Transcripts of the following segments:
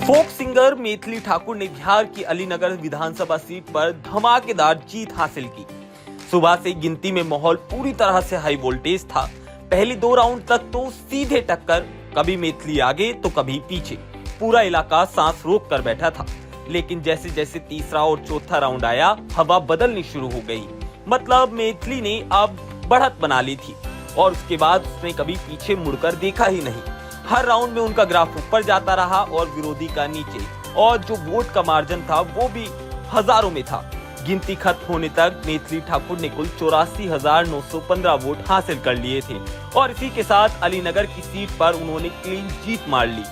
Folk singer Maithili Thakur ने बिहार की अलीनगर विधानसभा seat पर धमाकेदार जीत हासिल की। सुबह से गिनती में माहौल पूरी तरह से हाई वोल्टेज था। पहली 2 राउंड तक तो सीधे टक्कर, कभी मैथिली आगे तो कभी पीछे। पूरा इलाका सांस रोक कर बैठा था। लेकिन जैसे जैसे तीसरा और चौथा राउंड आया, हवा बदलनी शुरू हो गई। मतलब मैथिली ने अब बढ़त बना ली थी और उसके बाद उसने कभी पीछे मुड़कर देखा ही नहीं। हर राउंड में उनका ग्राफ ऊपर जाता रहा और विरोधी का नीचे, और जो वोट का मार्जिन था वो भी हजारों में था। गिनती खत्म होने तक मैथिली ठाकुर ने कुल 84,915 वोट हासिल कर लिए थे और इसी के साथ अलीनगर की सीट पर उन्होंने क्लीन जीत मार ली।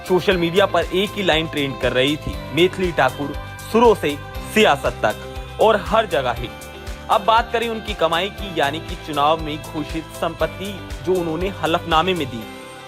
सोशल मीडिया पर एक ही लाइन ट्रेंड कर रही थी, मैथिली ठाकुर शुरू से सियासत तक और हर जगह हिट। अब बात करें उनकी कमाई की, यानी कि चुनाव में घोषित संपत्ति जो उन्होंने हलफनामे में दी,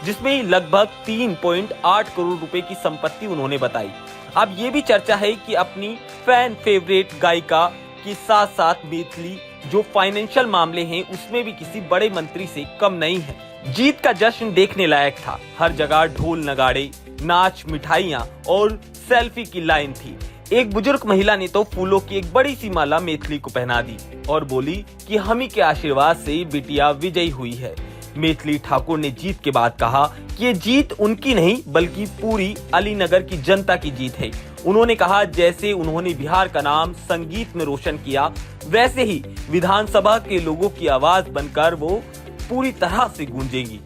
जिसमें लगभग 3.8 करोड़ रुपए की संपत्ति उन्होंने बताई। अब ये भी चर्चा है कि अपनी फैन फेवरेट गायिका के साथ साथ मैथिली जो फाइनेंशियल मामले हैं उसमें भी किसी बड़े मंत्री से कम नहीं है। जीत का जश्न देखने लायक था। हर जगह ढोल नगाड़े, नाच, मिठाइयाँ और सेल्फी की लाइन थी। एक बुजुर्ग महिला ने तो फूलों की एक बड़ी सी माला मैथिली को पहना दी और बोली कि हम ही के आशीर्वाद से बिटिया विजयी हुई है। मैथिली ठाकुर ने जीत के बाद कहा कि ये जीत उनकी नहीं बल्कि पूरी अलीनगर की जनता की जीत है। उन्होंने कहा जैसे उन्होंने बिहार का नाम संगीत में रोशन किया, वैसे ही विधानसभा के लोगों की आवाज बनकर वो पूरी तरह से गूंजेगी।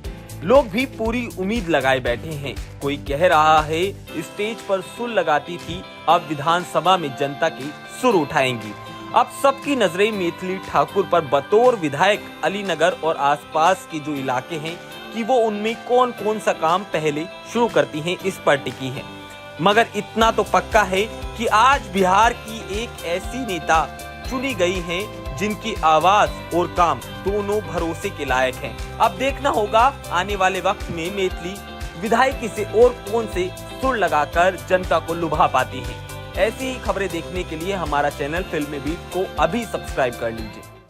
लोग भी पूरी उम्मीद लगाए बैठे हैं। कोई कह रहा है स्टेज पर सुर लगाती थी, अब विधानसभा में जनता की सुर उठाएंगी। अब सबकी नजरें मैथिली ठाकुर पर बतौर विधायक अलीनगर और आसपास के जो इलाके हैं कि वो उनमें कौन कौन सा काम पहले शुरू करती हैं, इस पर टिकी है। मगर इतना तो पक्का है कि आज बिहार की एक ऐसी नेता चुनी गई हैं जिनकी आवाज और काम दोनों भरोसे के लायक हैं। अब देखना होगा आने वाले वक्त में मैथिली विधायकी से और कौन से सुर लगाकर जनता को लुभा पाती है। ऐसी ही खबरें देखने के लिए हमारा चैनल फिल्मी बीट को अभी सब्सक्राइब कर लीजिए।